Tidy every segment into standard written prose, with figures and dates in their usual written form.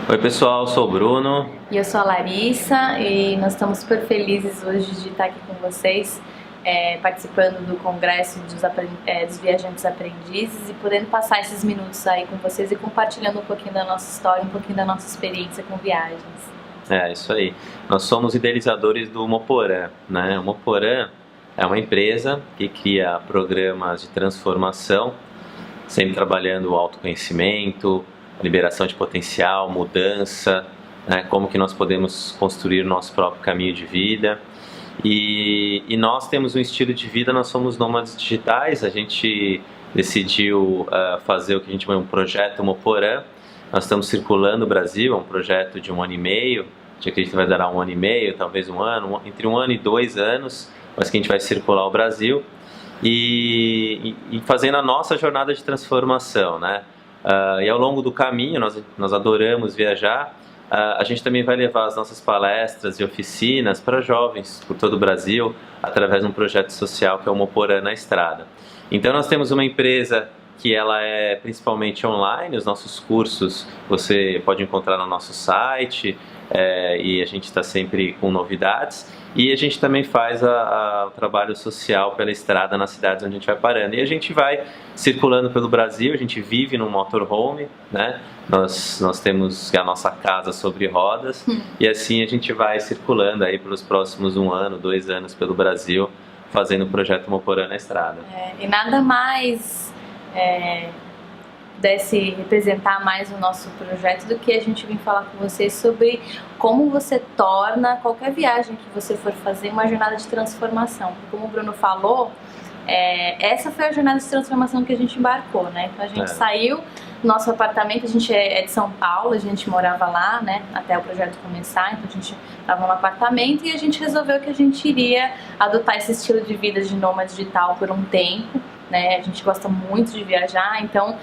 Oi pessoal, eu sou o Bruno. E eu sou a Larissa e nós estamos super felizes hoje de estar aqui com vocês, participando do Congresso dos Viajantes Aprendizes e podendo passar esses minutos aí com vocês e compartilhando um pouquinho da nossa história, um pouquinho da nossa experiência com viagens. É isso aí. Nós somos idealizadores do Moporã, né? O Moporã é uma empresa que cria programas de transformação, sempre trabalhando o autoconhecimento, liberação de potencial, mudança, né? Como que nós podemos construir o nosso próprio caminho de vida. E nós temos um estilo de vida, nós somos nômades digitais, a gente decidiu fazer o que a gente chama de um projeto Moporã. Nós estamos circulando o Brasil, é um projeto de 1 ano e meio, a gente acredita que vai durar 1 ano e meio, talvez 1 ano, entre 1 ano e 2 anos, mas que a gente vai circular o Brasil e fazendo a nossa jornada de transformação, né? E ao longo do caminho, nós adoramos viajar, a gente também vai levar as nossas palestras e oficinas para jovens por todo o Brasil, através de um projeto social que é o Moporã na Estrada. Então nós temos uma empresa que ela é principalmente online, os nossos cursos você pode encontrar no nosso site, e a gente está sempre com novidades, e a gente também faz o trabalho social pela estrada nas cidades onde a gente vai parando, e a gente vai circulando pelo Brasil, a gente vive num motorhome, né? Nós temos a nossa casa sobre rodas, e assim a gente vai circulando aí pelos próximos 1 ano, 2 anos pelo Brasil, fazendo o projeto Moporã na Estrada. E nada mais pudesse representar mais o nosso projeto do que a gente vir falar com vocês sobre como você torna qualquer viagem que você for fazer uma jornada de transformação. Como o Bruno falou, essa foi a jornada de transformação que a gente embarcou, né? Então a gente saiu do nosso apartamento, a gente é de São Paulo, a gente morava lá, né? Até o projeto começar, então a gente estava no apartamento e a gente resolveu que a gente iria adotar esse estilo de vida de nômade digital por um tempo. Né? A gente gosta muito de viajar, então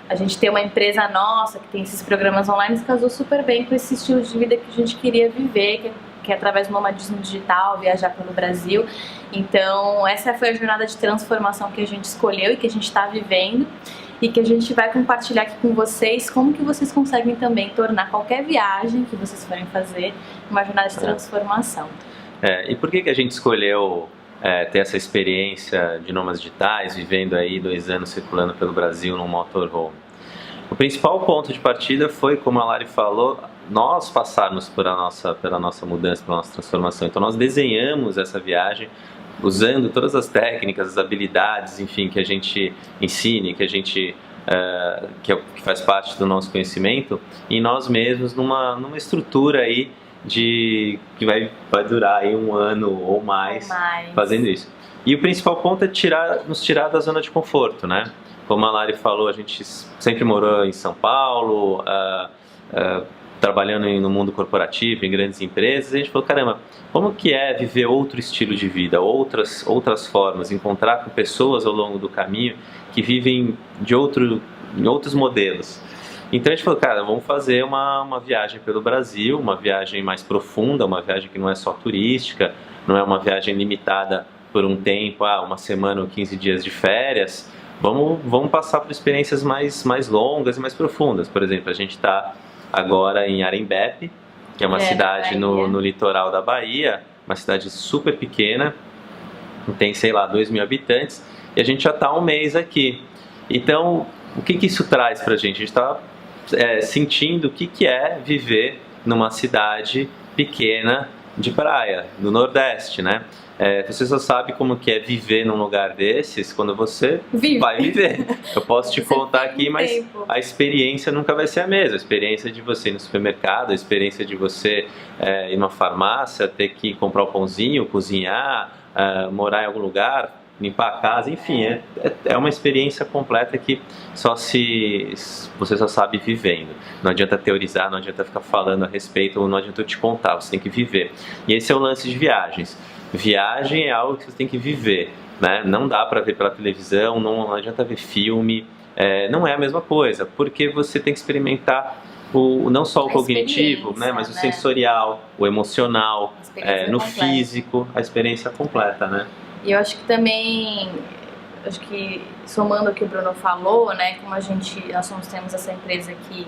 a gente tem uma empresa nossa que tem esses programas online que casou super bem com esse estilo de vida que a gente queria viver, que é através do nomadismo digital, viajar pelo Brasil. Então essa foi a jornada de transformação que a gente escolheu e que a gente está vivendo e que a gente vai compartilhar aqui com vocês como que vocês conseguem também tornar qualquer viagem que vocês forem fazer uma jornada de transformação. E por que a gente escolheu ter essa experiência de nômades digitais, vivendo aí 2 anos circulando pelo Brasil num motorhome? O principal ponto de partida foi, como a Lari falou, nós passarmos pela nossa mudança, pela nossa transformação. Então nós desenhamos essa viagem usando todas as técnicas, as habilidades, enfim, que a gente ensine, que a gente que faz parte do nosso conhecimento, em nós mesmos, numa estrutura aí que vai durar aí 1 ano ou mais fazendo isso. E o principal ponto é nos tirar da zona de conforto, né? Como a Lari falou, a gente sempre morou em São Paulo, trabalhando no mundo corporativo, em grandes empresas, e a gente falou, caramba, como que é viver outro estilo de vida, outras formas, encontrar com pessoas ao longo do caminho que vivem em outros modelos. Então a gente falou, cara, vamos fazer uma viagem pelo Brasil, uma viagem mais profunda, uma viagem que não é só turística, não é uma viagem limitada por um tempo, 1 semana ou 15 dias de férias. Vamos passar por experiências mais longas e mais profundas. Por exemplo, a gente está agora em Arembepe, que é uma cidade no litoral da Bahia, uma cidade super pequena, tem, sei lá, 2.000 habitantes, e a gente já está há 1 mês aqui. Então, o que isso traz pra gente? A gente está sentindo o que é viver numa cidade pequena de praia, do Nordeste, né? Você só sabe como que é viver num lugar desses quando você vai viver. Eu posso te contar aqui, mas a experiência nunca vai ser a mesma. A experiência de você ir no supermercado, a experiência de você ir numa farmácia, ter que comprar o pãozinho, cozinhar, morar em algum lugar, limpar a casa, enfim, é uma experiência completa que você só sabe vivendo. Não adianta teorizar, não adianta ficar falando a respeito, não adianta eu te contar, você tem que viver. E esse é o lance de viagens. Viagem é algo que você tem que viver, né? Não dá para ver pela televisão, não adianta ver filme, não é a mesma coisa, porque você tem que experimentar não só o cognitivo, né, mas o sensorial, o emocional, no físico, a experiência completa, né? E eu acho que também, somando o que o Bruno falou, né, como nós temos essa empresa aqui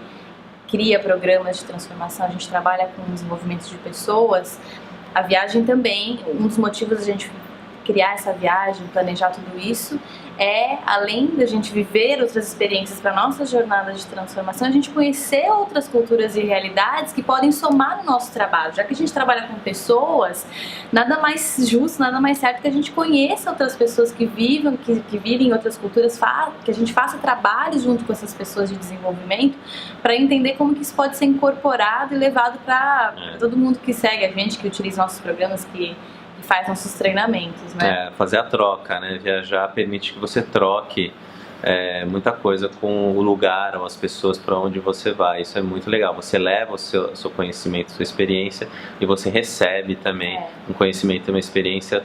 cria programas de transformação, a gente trabalha com desenvolvimento de pessoas, a viagem também, um dos motivos da gente criar essa viagem, planejar tudo isso, além da gente viver outras experiências para nossa jornada de transformação, a gente conhecer outras culturas e realidades que podem somar no nosso trabalho. Já que a gente trabalha com pessoas, nada mais justo, nada mais certo que a gente conheça outras pessoas que vivem em outras culturas, que a gente faça trabalho junto com essas pessoas de desenvolvimento para entender como que isso pode ser incorporado e levado para todo mundo que segue a gente, que utiliza nossos programas, que faz nossos treinamentos, né? Fazer a troca, né? Viajar permite que você troque muita coisa com o lugar ou as pessoas para onde você vai. Isso é muito legal. Você leva o seu conhecimento, a sua experiência, e você recebe também um conhecimento e uma experiência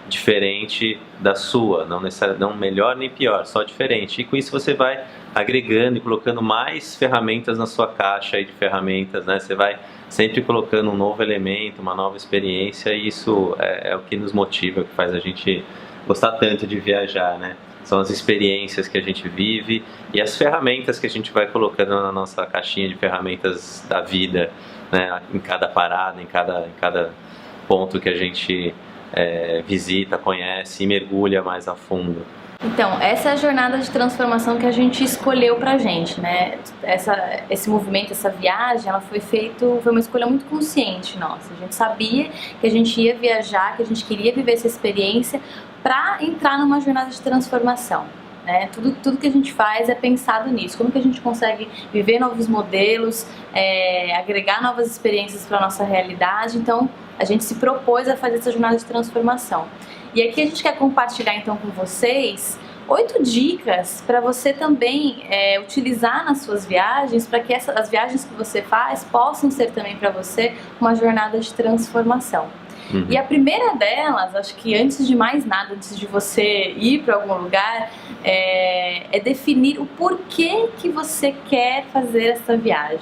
diferente da sua, não melhor nem pior, só diferente. E com isso você vai agregando e colocando mais ferramentas na sua caixa aí de ferramentas, né? Você vai sempre colocando um novo elemento, uma nova experiência, e isso é o que nos motiva, o que faz a gente gostar tanto de viajar, né? São as experiências que a gente vive e as ferramentas que a gente vai colocando na nossa caixinha de ferramentas da vida, né? Em cada parada, em cada ponto que a gente visita, conhece e mergulha mais a fundo. Então, essa é a jornada de transformação que a gente escolheu pra gente, né? Esse movimento, essa viagem, ela foi uma escolha muito consciente nossa. A gente sabia que a gente ia viajar, que a gente queria viver essa experiência para entrar numa jornada de transformação, né? Tudo que a gente faz é pensado nisso. Como que a gente consegue viver novos modelos, agregar novas experiências para nossa realidade. Então, a gente se propôs a fazer essa jornada de transformação. E aqui a gente quer compartilhar então com vocês 8 dicas para você também utilizar nas suas viagens, para que as viagens que você faz possam ser também para você uma jornada de transformação. Uhum. E a primeira delas, acho que antes de mais nada, antes de você ir para algum lugar, é definir o porquê que você quer fazer essa viagem.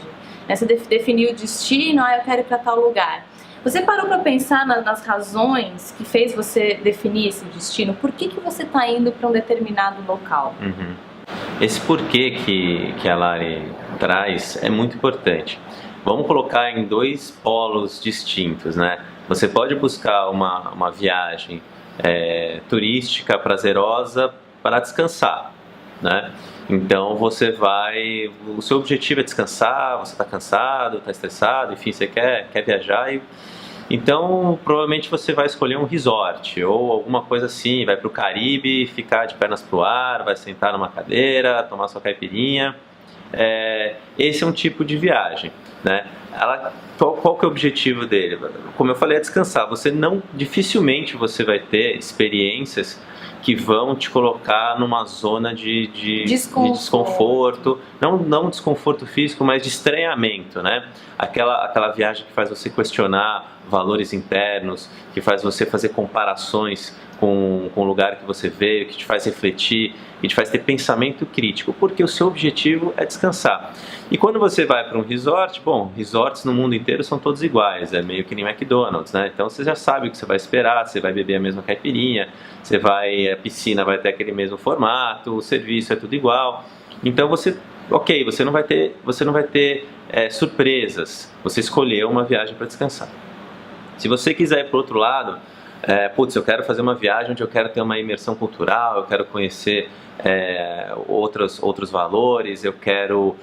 Você definir o destino, eu quero ir para tal lugar. Você parou para pensar nas razões que fez você definir esse destino? Por que você está indo para um determinado local? Uhum. Esse porquê que a Lari traz é muito importante. Vamos colocar em 2 polos distintos, né? Você pode buscar uma viagem turística, prazerosa, para descansar, né? Então o seu objetivo é descansar, você está cansado, está estressado, enfim, você quer viajar então provavelmente você vai escolher um resort ou alguma coisa assim, vai para o Caribe, ficar de pernas para o ar, vai sentar numa cadeira, tomar sua caipirinha. Esse é um tipo de viagem, né? Qual que é o objetivo dele? Como eu falei, é descansar. Dificilmente você vai ter experiências que vão te colocar numa zona de desconforto, não desconforto físico, mas de estranhamento, né? Aquela viagem que faz você questionar valores internos, que faz você fazer comparações com o lugar que você veio, que te faz refletir, que te faz ter pensamento crítico, porque o seu objetivo é descansar. E quando você vai para um resort, resorts no mundo inteiro são todos iguais, é meio que nem McDonald's, né? Então você já sabe o que você vai esperar, você vai beber a mesma caipirinha, a piscina vai ter aquele mesmo formato, o serviço é tudo igual. Então você não vai ter surpresas, você escolheu uma viagem para descansar. Se você quiser ir para o outro lado, eu quero fazer uma viagem onde eu quero ter uma imersão cultural, eu quero conhecer outros valores, eu quero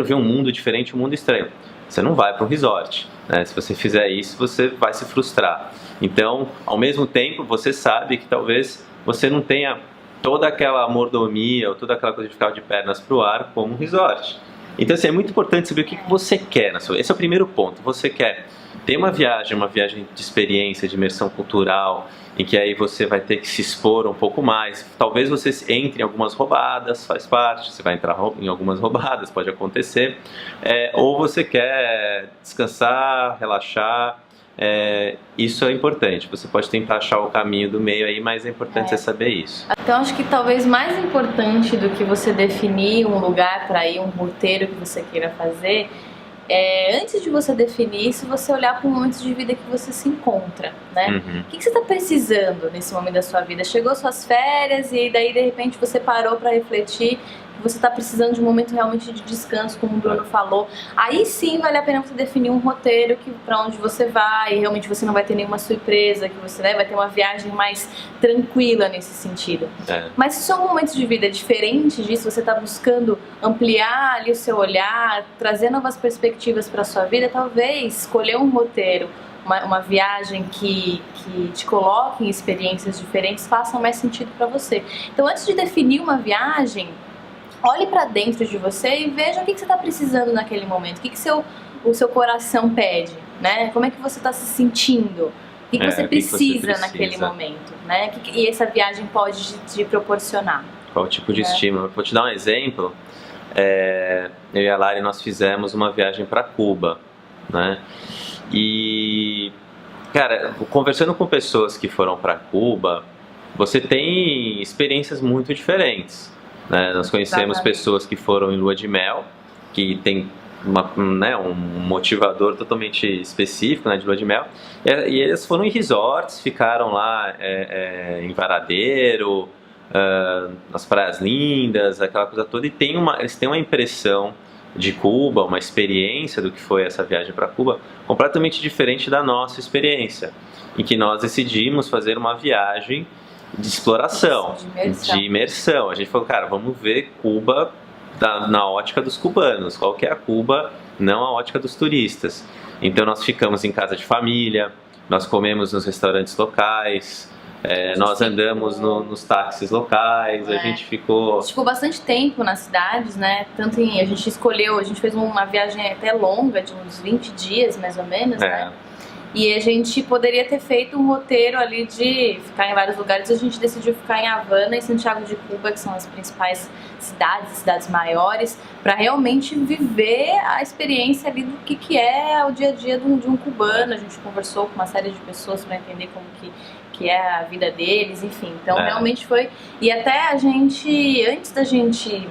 ver um mundo diferente, um mundo estranho. Você não vai para um resort, né? Se você fizer isso, você vai se frustrar. Então, ao mesmo tempo, você sabe que talvez você não tenha toda aquela mordomia ou toda aquela coisa de ficar de pernas para o ar como um resort. Então, assim, é muito importante saber o que você quer. Esse é o primeiro ponto. Você quer ter uma viagem de experiência, de imersão cultural, em que aí você vai ter que se expor um pouco mais. Talvez você entre em algumas roubadas, faz parte, você vai entrar em algumas roubadas, pode acontecer. Ou você quer descansar, relaxar. Isso é importante. Você pode tentar achar o caminho do meio aí, mas é importante você saber isso. Então acho que talvez mais importante do que você definir um lugar para ir, um roteiro que você queira fazer, antes de você definir isso, você olhar para o momento de vida que você se encontra, né? Uhum. O que você está precisando nesse momento da sua vida? Chegou suas férias e daí de repente você parou para refletir você está precisando de um momento realmente de descanso, como o Bruno falou, aí sim vale a pena você definir um roteiro para onde você vai, e realmente você não vai ter nenhuma surpresa, que você vai ter uma viagem mais tranquila nesse sentido. Mas se são momentos de vida diferentes disso, você está buscando ampliar ali o seu olhar, trazer novas perspectivas para a sua vida, talvez escolher um roteiro, uma viagem que te coloque em experiências diferentes faça mais sentido para você. Então, antes de definir uma viagem, olhe para dentro de você e veja o que você está precisando naquele momento, o que o seu coração pede, né? Como é que você está se sentindo, o que você precisa naquele momento, né? E essa viagem pode te proporcionar. Qual tipo de estímulo? Vou te dar um exemplo. Eu e a Lari, nós fizemos uma viagem para Cuba, né? E, cara, conversando com pessoas que foram para Cuba, você tem experiências muito diferentes, né? Nós conhecemos pessoas que foram em lua de mel, que tem um motivador totalmente específico, né, de lua de mel, e eles foram em resorts, ficaram lá em Varadeiro, nas praias lindas, aquela coisa toda, e eles têm uma impressão de Cuba, uma experiência do que foi essa viagem para Cuba, completamente diferente da nossa experiência, em que nós decidimos fazer uma viagem de exploração, de imersão. A gente falou, cara, vamos ver Cuba na ótica dos cubanos, qual que é a Cuba, não a ótica dos turistas. Então nós ficamos em casa de família, nós comemos nos restaurantes locais, nós andamos nos táxis locais, a gente ficou bastante tempo nas cidades, né? A gente fez uma viagem até longa, de uns 20 dias mais ou menos, né? E a gente poderia ter feito um roteiro ali de ficar em vários lugares. A gente decidiu ficar em Havana e Santiago de Cuba, que são as principais cidades maiores, para realmente viver a experiência ali do que é o dia a dia de um cubano. A gente conversou com uma série de pessoas para entender como que é a vida deles, enfim. Então realmente foi... E até antes da gente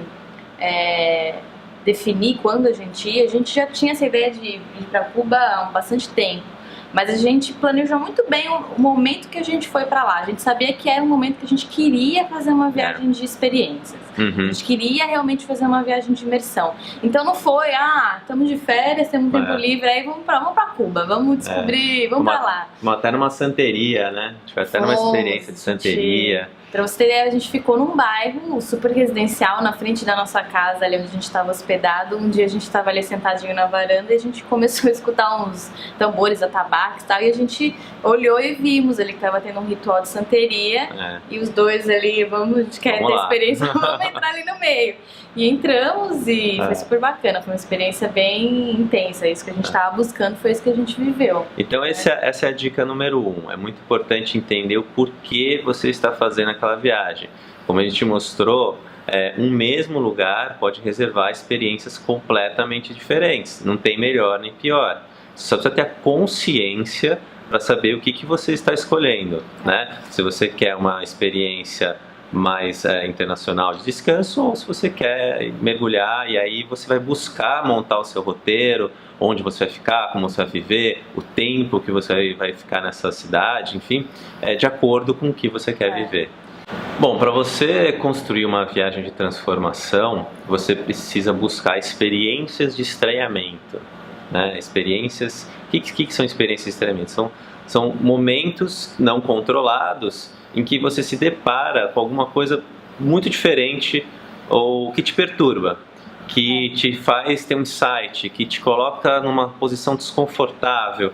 definir quando a gente já tinha essa ideia de ir para Cuba há bastante tempo. Mas a gente planejou muito bem o momento que a gente foi pra lá. A gente sabia que era um momento que a gente queria fazer uma viagem de experiências. A gente queria realmente fazer uma viagem de imersão. Então não foi, estamos de férias, temos tempo livre, aí vamos pra Cuba, vamos descobrir, vamos pra lá. Até numa santeria, né? A gente foi até numa experiência de santeria. Pra você ter ideia, a gente ficou num bairro super residencial, na frente da nossa casa, ali onde a gente estava hospedado. Um dia a gente estava ali sentadinho na varanda e a gente começou a escutar uns tambores, atabaques e tal. E a gente olhou e vimos ali que estava tendo um ritual de santeria. E os dois ali, a gente quer ter experiência, vamos entrar ali no meio. E entramos e foi super bacana, foi uma experiência bem intensa. Isso que a gente estava buscando, foi isso que a gente viveu. Então essa é a dica número 1. É muito importante entender o porquê você está fazendo aquela viagem. Como a gente mostrou, um mesmo lugar pode reservar experiências completamente diferentes. Não tem melhor nem pior. Você só precisa ter a consciência para saber o que você está escolhendo, né? Se você quer uma experiência mais internacional de descanso, ou se você quer mergulhar, e aí você vai buscar montar o seu roteiro, onde você vai ficar, como você vai viver, o tempo que você vai ficar nessa cidade, enfim, de acordo com o que você quer viver. Bom, para você construir uma viagem de transformação, você precisa buscar experiências de estranhamento, né? Experiências... O que são experiências de estranhamento? São momentos não controlados em que você se depara com alguma coisa muito diferente ou que te perturba, que te faz ter um insight, que te coloca numa posição desconfortável,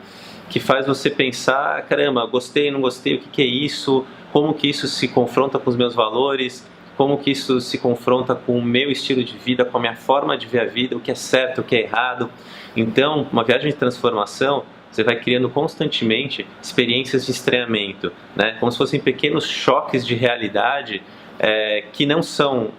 que faz você pensar, caramba, gostei, não gostei, o que é isso? Como que isso se confronta com os meus valores? Como que isso se confronta com o meu estilo de vida, com a minha forma de ver a vida, o que é certo, o que é errado? Então, uma viagem de transformação, você vai criando constantemente experiências de estranhamento, né? Como se fossem pequenos choques de realidade que não são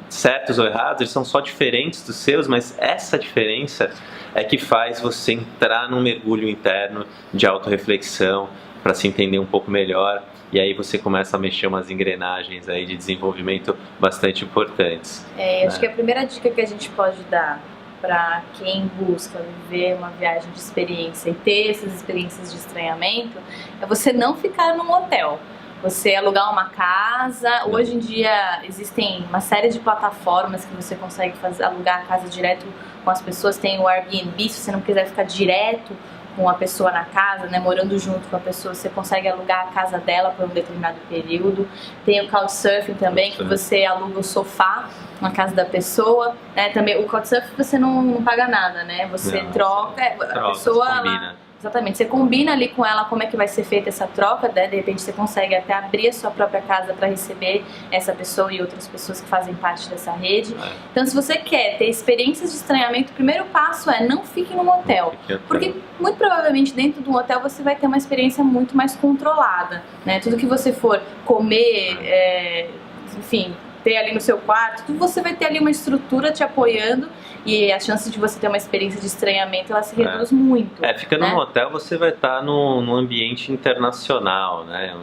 certos ou errados, eles são só diferentes dos seus, mas essa diferença é que faz você entrar num mergulho interno de autorreflexão para se entender um pouco melhor, e aí você começa a mexer umas engrenagens aí de desenvolvimento bastante importantes. Acho que a primeira dica que a gente pode dar para quem busca viver uma viagem de experiência e ter essas experiências de estranhamento é você não ficar num hotel. você alugar uma casa. Hoje em dia existem uma série de plataformas que você consegue alugar a casa direto com as pessoas. Tem o Airbnb, se você não quiser ficar direto com a pessoa na casa, né, morando junto com a pessoa, você consegue alugar a casa dela por um determinado período. Tem o Couchsurfing também, que você aluga o sofá na casa da pessoa, né? Também o Couchsurfing você não paga nada, né? Você troca, a pessoa combina. Exatamente, você combina ali com ela como é que vai ser feita essa troca, né? De repente você consegue até abrir a sua própria casa para receber essa pessoa e outras pessoas que fazem parte dessa rede. Então, se você quer ter experiências de estranhamento, o primeiro passo é não fique num hotel, porque muito provavelmente dentro de um hotel você vai ter uma experiência muito mais controlada, né? Tudo que você for comer, enfim, ter ali no seu quarto, tudo você vai ter ali uma estrutura te apoiando e a chance de você ter uma experiência de estranhamento ela se reduz muito. Fica num hotel, você vai estar num ambiente internacional, né?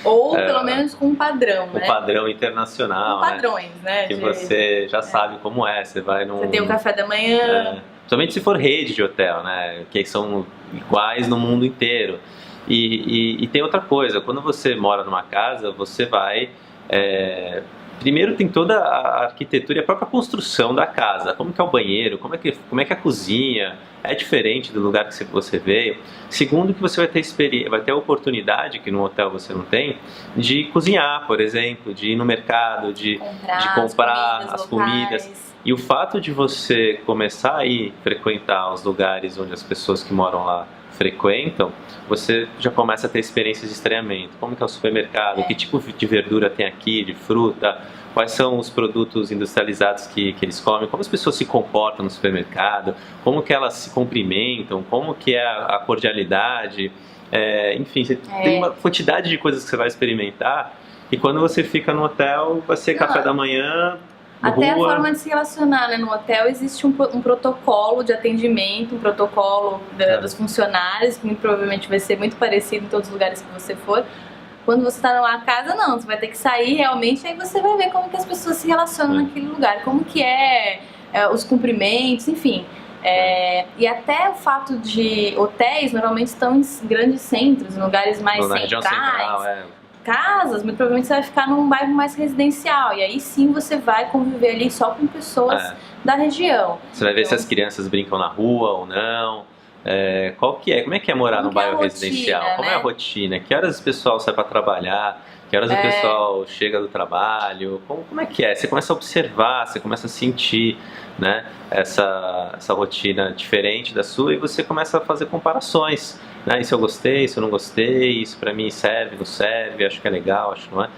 Ou pelo menos com um padrão, né? Um padrão internacional. Com padrões, né? Que você já sabe como é. Você vai num. Você tem o café da manhã. Somente se for rede de hotel, né? Que são iguais no mundo inteiro. E tem outra coisa, quando você mora numa casa, você vai. Primeiro tem toda a arquitetura e a própria construção da casa. Como que é o banheiro, como é que é a cozinha, é diferente do lugar que você veio. Segundo, que você vai ter a oportunidade, que no hotel você não tem, de cozinhar, por exemplo, de ir no mercado, de comprar as comidas. E o fato de você começar a ir frequentar os lugares onde as pessoas que moram lá frequentam, você já começa a ter experiências de estranhamento. Como que é o supermercado, que tipo de verdura tem aqui, de fruta, quais são os produtos industrializados que eles comem, como as pessoas se comportam no supermercado, como que elas se cumprimentam, como que é a cordialidade, enfim, você tem uma quantidade de coisas que você vai experimentar e quando você fica no hotel, vai ser café da manhã, até a forma de se relacionar, né? No hotel existe um protocolo de atendimento, um protocolo dos funcionários, que muito provavelmente vai ser muito parecido em todos os lugares que você for. Quando você está numa casa, não, você vai ter que sair realmente, aí você vai ver como que as pessoas se relacionam naquele lugar, como que os cumprimentos, enfim. E até o fato de hotéis normalmente estão em grandes centros, em lugares mais centrais. Região central, casas, muito provavelmente você vai ficar num bairro mais residencial e aí sim você vai conviver ali só com pessoas da região. Você vai ver se as crianças brincam na rua ou não. Como é que é morar num bairro residencial? Como é a rotina? Que horas o pessoal sai para trabalhar? Que horas o pessoal chega do trabalho? Como é que é? Você começa a observar, você começa a sentir, né, essa rotina diferente da sua e você começa a fazer comparações. Né? Isso eu gostei, isso eu não gostei, isso pra mim serve, não serve, acho que é legal, acho que não é.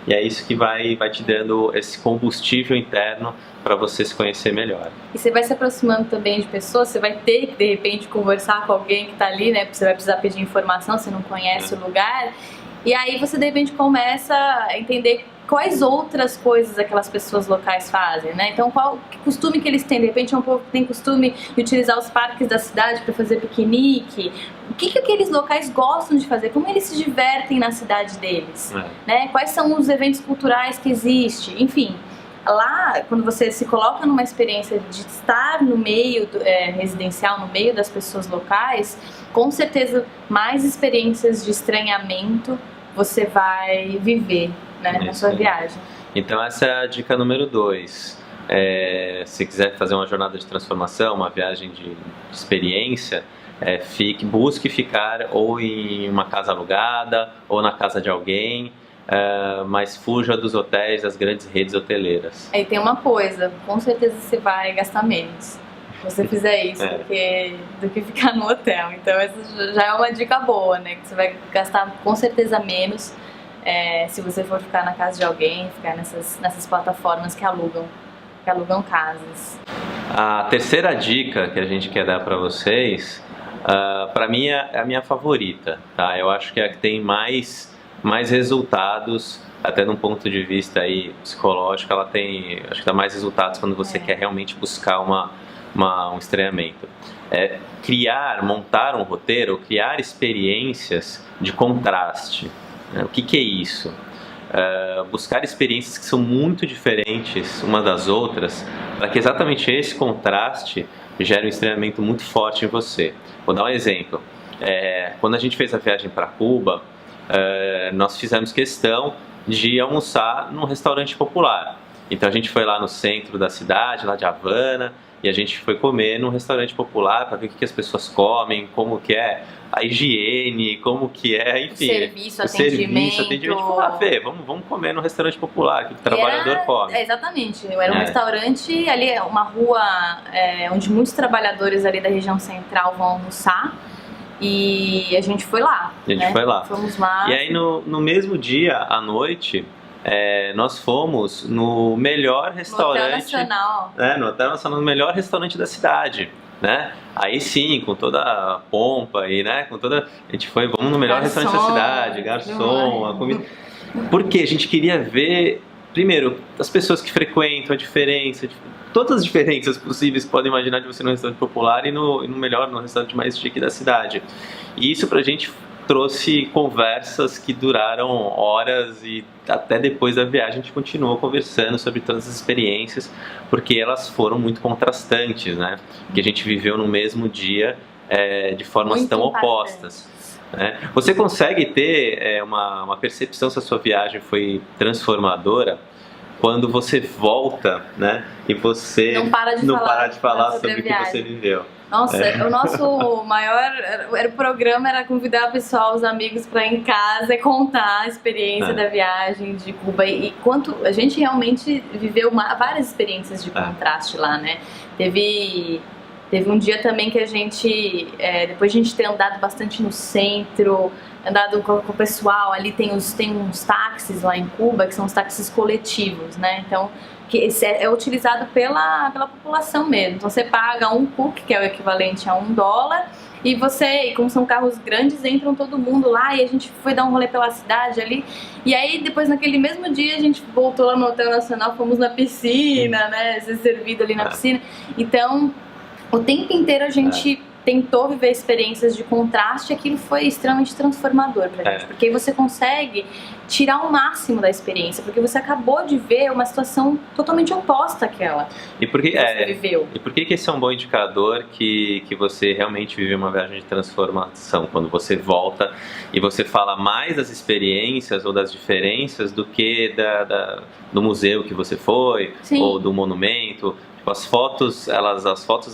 E é isso que vai te dando esse combustível interno para você se conhecer melhor. E você vai se aproximando também de pessoas, você vai ter que de repente conversar com alguém que está ali, né? Você vai precisar pedir informação, você não conhece o lugar. E aí você de repente começa a entender quais outras coisas aquelas pessoas locais fazem, né? Então, qual costume que eles têm? De repente, é um povo que tem costume de utilizar os parques da cidade para fazer piquenique. O que aqueles locais gostam de fazer? Como eles se divertem na cidade deles? Né? Quais são os eventos culturais que existem? Enfim, lá, quando você se coloca numa experiência de estar no meio residencial, no meio das pessoas locais, com certeza mais experiências de estranhamento você vai viver, né, na sua viagem. Então essa é a dica número 2. Se quiser fazer uma jornada de transformação, uma viagem de experiência, busque ficar ou em uma casa alugada ou na casa de alguém, mas fuja dos hotéis, das grandes redes hoteleiras. E tem uma coisa, com certeza você vai gastar menos se você fizer isso do que ficar no hotel. Então essa já é uma dica boa, né? Que você vai gastar com certeza menos se você for ficar na casa de alguém, ficar nessas plataformas que alugam casas. A terceira dica que a gente quer dar para vocês, para mim é a minha favorita, tá? Eu acho que é a que tem mais resultados, até num ponto de vista aí psicológico, acho que dá mais resultados quando você quer realmente buscar um estranhamento. Montar um roteiro, criar experiências de contraste. O que é isso? Buscar experiências que são muito diferentes umas das outras, para que exatamente esse contraste gere um estranhamento muito forte em você. Vou dar um exemplo. Quando a gente fez a viagem para Cuba, nós fizemos questão de almoçar num restaurante popular. Então a gente foi lá no centro da cidade, lá de Havana, e a gente foi comer num restaurante popular para ver o que as pessoas comem, como que é a higiene, como que é, enfim. O serviço, atendimento. Falou, Fê, vamos comer num restaurante popular, que o trabalhador come. Exatamente, era um restaurante ali, uma rua onde muitos trabalhadores ali da região central vão almoçar. E a gente foi lá. Fomos lá. E aí no mesmo dia, à noite, nós fomos no melhor restaurante. No Hotel Nacional. No Hotel Nacional, no melhor restaurante da cidade. Né? Aí sim, com toda a pompa e, né, a gente foi, vamos no melhor restaurante da cidade, garçom, a comida. Porque a gente queria ver, primeiro, as pessoas que frequentam, a diferença, todas as diferenças possíveis que podem imaginar de você no restaurante popular e no restaurante mais chique da cidade. E isso pra gente trouxe conversas que duraram horas e até depois da viagem a gente continuou conversando sobre todas as experiências, porque elas foram muito contrastantes, né? Que a gente viveu no mesmo dia de formas muito tão opostas. Né? Você consegue ter uma percepção se a sua viagem foi transformadora quando você volta, né? E você não para de falar sobre o que você viveu. Nossa, o nosso maior programa era convidar o pessoal, os amigos, para ir em casa e contar a experiência da viagem de Cuba. E quanto a gente realmente viveu várias experiências de contraste lá, né? Teve um dia também que a gente, depois de a gente ter andado bastante no centro, andado com o pessoal, ali tem uns táxis lá em Cuba, que são os táxis coletivos, né? Então, que é utilizado pela população mesmo. Então você paga um cuc, que é o equivalente a $1, e como são carros grandes, entram todo mundo lá, e a gente foi dar um rolê pela cidade ali. E aí depois, naquele mesmo dia, a gente voltou lá no Hotel Nacional, fomos na piscina, né, ser servido ali na piscina. Então o tempo inteiro a gente tentou viver experiências de contraste, e aquilo foi extremamente transformador pra gente, porque aí você consegue tirar o máximo da experiência, porque você acabou de ver uma situação totalmente oposta àquela que você viveu. E por que esse é um bom indicador que você realmente viveu uma viagem de transformação? Quando você volta e você fala mais das experiências ou das diferenças do que do museu que você foi, ou do monumento. Tipo, as fotos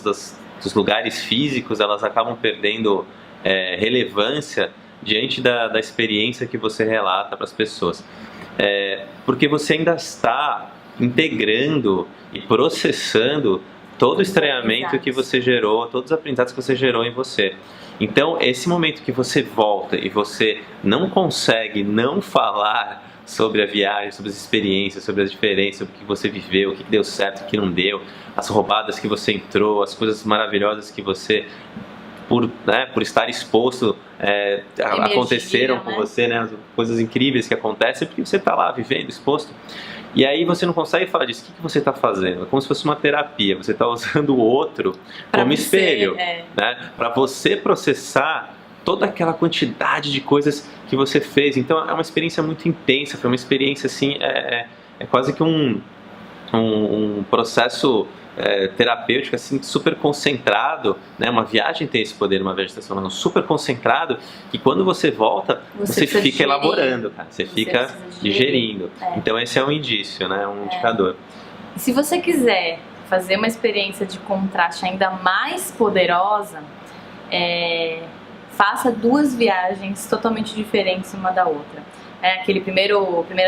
dos lugares físicos, elas acabam perdendo relevância diante da experiência que você relata para as pessoas. Porque você ainda está integrando e processando todo o estranhamento que você gerou, todos os aprendizados que você gerou em você. Então, esse momento que você volta e você não consegue não falar sobre a viagem, sobre as experiências, sobre as diferenças, sobre o que você viveu, o que deu certo, o que não deu, as roubadas que você entrou, as coisas maravilhosas que você, por estar exposto, aconteceram com você, né? As coisas incríveis que acontecem, porque você está lá vivendo, exposto. E aí você não consegue falar disso. O que você está fazendo? É como se fosse uma terapia. Você está usando o outro como espelho, né? Para você processar toda aquela quantidade de coisas que você fez. Então é uma experiência muito intensa, foi uma experiência assim, é quase que um processo terapêutico assim, super concentrado, né? Uma viagem tem esse poder, uma viagem transformação super concentrado, que quando você volta, você fica elaborando, cara. Você fica digerindo. Então esse é um indício, né? Um indicador. Se você quiser fazer uma experiência de contraste ainda mais poderosa, faça 2 viagens totalmente diferentes uma da outra. Aquele primeira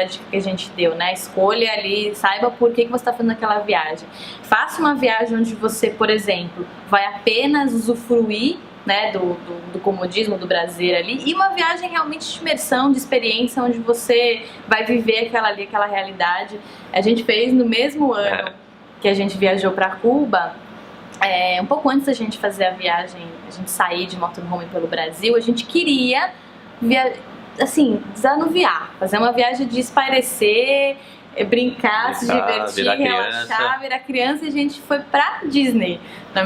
dica que a gente deu, né? Escolha ali, saiba por que você está fazendo aquela viagem. Faça uma viagem onde você, por exemplo, vai apenas usufruir, né, do comodismo do Brasil ali, e uma viagem realmente de imersão, de experiência, onde você vai viver aquela realidade. A gente fez no mesmo ano que a gente viajou para Cuba. Um pouco antes da gente fazer a viagem, a gente sair de motorhome pelo Brasil, a gente queria desanuviar, fazer uma viagem de espairecer, brincar, se divertir, relaxar, virar criança, e a gente foi pra Disney.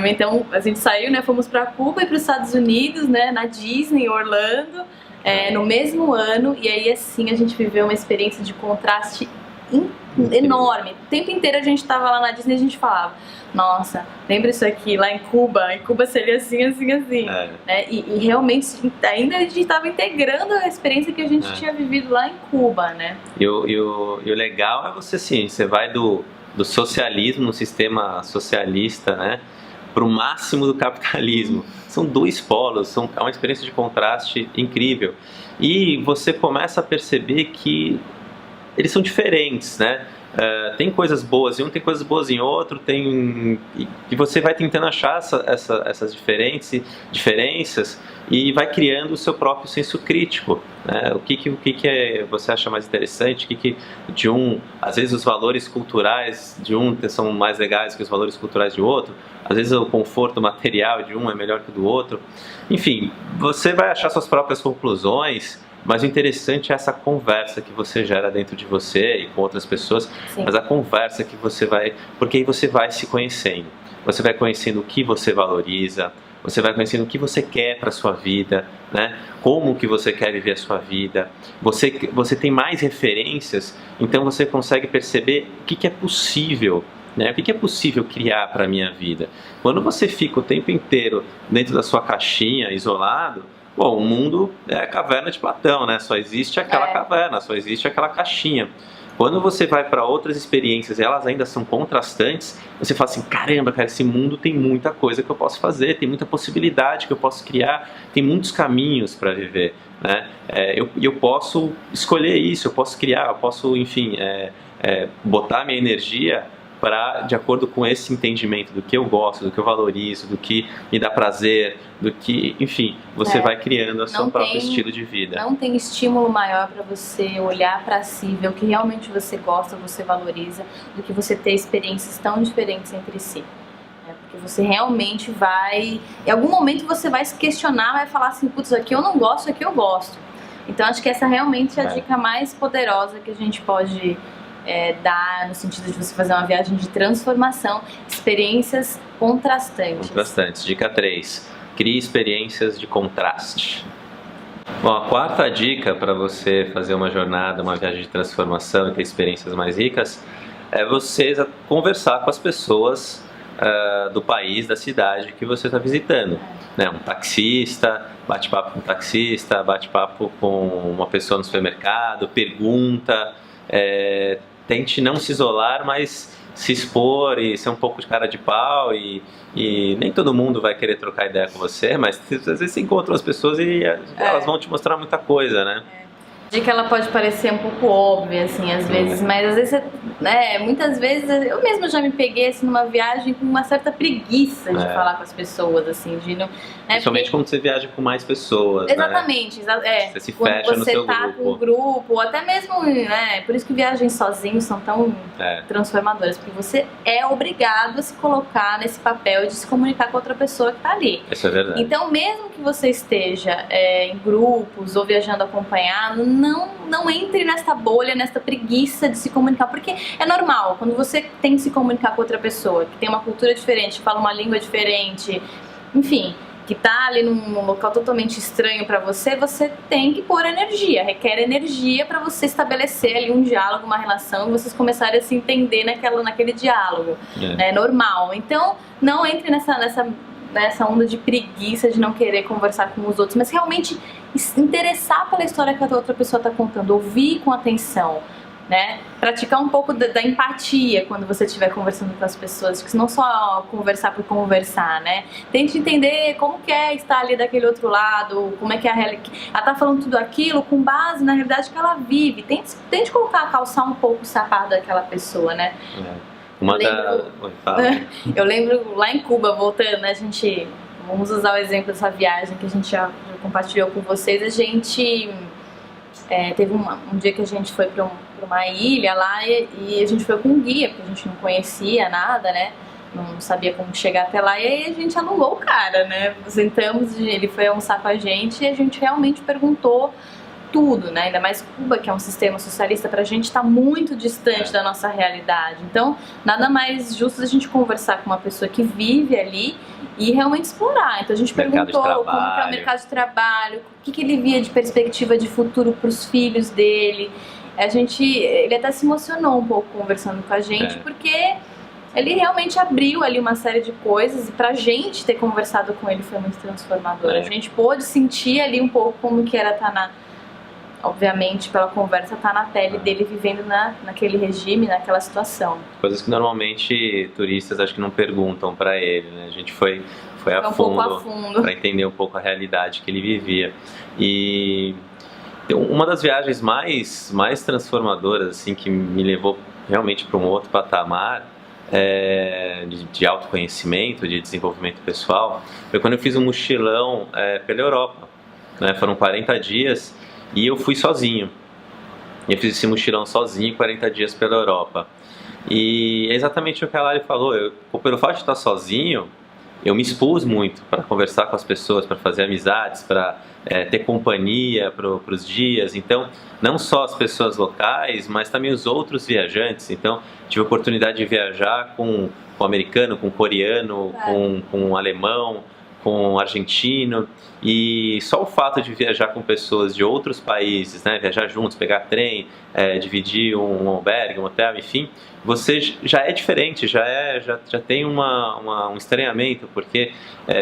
Então a gente saiu, né, fomos pra Cuba e para os Estados Unidos, né, na Disney, Orlando, no mesmo ano, e aí assim a gente viveu uma experiência de contraste enorme. O tempo inteiro a gente tava lá na Disney e a gente falava: nossa, lembra isso aqui lá em Cuba seria assim, assim, assim. Né? E realmente ainda a gente estava integrando a experiência que a gente tinha vivido lá em Cuba, né? E o legal é você, assim, você vai do socialismo, no sistema socialista, né, para o máximo do capitalismo. São dois polos, é uma experiência de contraste incrível. E você começa a perceber que eles são diferentes, né? Tem coisas boas em um, tem coisas boas em outro, e você vai tentando achar essas diferenças e vai criando o seu próprio senso crítico, né? O que você acha mais interessante, às vezes os valores culturais de um são mais legais que os valores culturais de outro, às vezes o conforto material de um é melhor que o do outro, enfim, você vai achar suas próprias conclusões. Mas o interessante é essa conversa que você gera dentro de você e com outras pessoas. Sim. Mas a conversa que você vai... Porque aí você vai se conhecendo. Você vai conhecendo o que você valoriza, você vai conhecendo o que você quer para a sua vida, né? Como que você quer viver a sua vida. Você tem mais referências, então você consegue perceber o que é possível, né? O que é possível criar para a minha vida. Quando você fica o tempo inteiro dentro da sua caixinha, isolado, bom, o mundo é a caverna de Platão, né? Só existe aquela caverna, só existe aquela caixinha. Quando você vai para outras experiências e elas ainda são contrastantes, você fala assim, caramba, cara, esse mundo tem muita coisa que eu posso fazer, tem muita possibilidade que eu posso criar, tem muitos caminhos para viver, né? Eu posso escolher isso, eu posso criar, eu posso, enfim, botar minha energia de acordo com esse entendimento do que eu gosto, do que eu valorizo, do que me dá prazer, do que, enfim, você vai criando o seu próprio estilo de vida. Não tem estímulo maior para você olhar para si, ver o que realmente você gosta, você valoriza, do que você ter experiências tão diferentes entre si. Porque você realmente vai... Em algum momento você vai se questionar, vai falar assim, putz, aqui eu não gosto, aqui eu gosto. Então acho que essa realmente é a dica mais poderosa que a gente pode... dar no sentido de você fazer uma viagem de transformação, experiências contrastantes. Dica 3, crie experiências de contraste. Bom, a quarta dica para você fazer uma jornada, uma viagem de transformação e ter experiências mais ricas é você conversar com as pessoas do país, da cidade que você está visitando, né? Um taxista, bate-papo com um taxista, bate-papo com uma pessoa no supermercado, pergunta, tente não se isolar, mas se expor e ser um pouco de cara de pau e nem todo mundo vai querer trocar ideia com você, mas às vezes você encontra as pessoas e elas vão te mostrar muita coisa, né? De que ela pode parecer um pouco óbvia, assim, às vezes, mas às vezes, muitas vezes, eu mesma já me peguei, assim, numa viagem com uma certa preguiça de falar com as pessoas, assim, de não... Principalmente quando você viaja com mais pessoas, exatamente, né? Você se fecha quando no seu você tá com um grupo, ou até mesmo, né, por isso que viagens sozinhos são tão transformadoras, porque você é obrigado a se colocar nesse papel de se comunicar com outra pessoa que tá ali. Isso é verdade. Então, mesmo que você esteja em grupos ou viajando acompanhado, não entre nessa bolha, nessa preguiça de se comunicar, porque é normal, quando você tem que se comunicar com outra pessoa, que tem uma cultura diferente, fala uma língua diferente, enfim, que tá ali num local totalmente estranho pra você, você tem que pôr energia, requer energia pra você estabelecer ali um diálogo, uma relação, e vocês começarem a se entender naquele diálogo, é normal. Então, não entre nessa onda de preguiça de não querer conversar com os outros, mas realmente interessar pela história que a outra pessoa está contando, ouvir com atenção, né? Praticar um pouco da empatia quando você estiver conversando com as pessoas, que não só conversar por conversar, né? Tente entender como que é estar ali daquele outro lado, como é que é a realidade. Ela tá falando tudo aquilo com base na realidade que ela vive. Tente calçar um pouco o sapato daquela pessoa, né? Eu lembro lá em Cuba, voltando, né, vamos usar o exemplo dessa viagem que a gente já compartilhou com vocês. A gente teve um dia que a gente foi para uma ilha lá e a gente foi com um guia, porque a gente não conhecia nada, né, não sabia como chegar até lá, e aí a gente alugou o cara, né, sentamos, ele foi almoçar com a gente e a gente realmente perguntou tudo, né? Ainda mais Cuba, que é um sistema socialista, pra gente tá muito distante da nossa realidade. Então, nada mais justo a gente conversar com uma pessoa que vive ali e realmente explorar. Então a gente perguntou como que é o mercado de trabalho, o que ele via de perspectiva de futuro pros filhos dele. Ele até se emocionou um pouco conversando com a gente, porque ele realmente abriu ali uma série de coisas, e pra gente ter conversado com ele foi muito transformador. A gente pôde sentir ali um pouco como que era estar obviamente, pela conversa, tá na pele dele, vivendo naquele regime, naquela situação. Coisas que normalmente turistas acho que não perguntam para ele, né? A gente foi a fundo para entender um pouco a realidade que ele vivia. E uma das viagens mais transformadoras, assim, que me levou realmente para um outro patamar de autoconhecimento, de desenvolvimento pessoal, foi quando eu fiz um mochilão pela Europa, né? Foram 40 dias. E eu fui sozinho. Eu fiz esse mochilão sozinho, 40 dias pela Europa. E é exatamente o que a Lari falou. Pelo fato de estar sozinho, eu me expus muito para conversar com as pessoas, para fazer amizades, para ter companhia para os dias. Então, não só as pessoas locais, mas também os outros viajantes. Então, tive a oportunidade de viajar com americano, com coreano, com alemão, com argentino, e só o fato de viajar com pessoas de outros países, né, viajar juntos, pegar trem, dividir um albergue, um hotel, enfim, você já é diferente, já tem um estranhamento, porque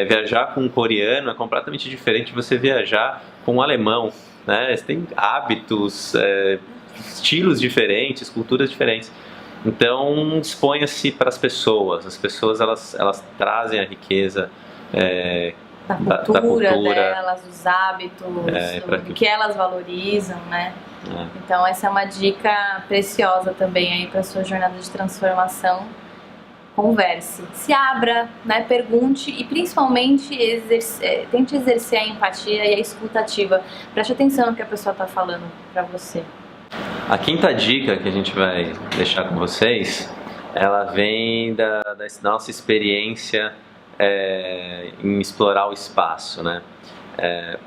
viajar com um coreano é completamente diferente de você viajar com um alemão, né, você tem hábitos, estilos diferentes, culturas diferentes. Então, exponha-se para as pessoas elas trazem a riqueza da cultura delas, dos hábitos, do que elas valorizam, né? Então essa é uma dica preciosa também aí para sua jornada de transformação. Converse, se abra, né? Pergunte e principalmente tente exercer a empatia e a escuta ativa. Preste atenção no que a pessoa está falando para você. A quinta dica que a gente vai deixar com vocês, ela vem da nossa experiência em explorar o espaço, né?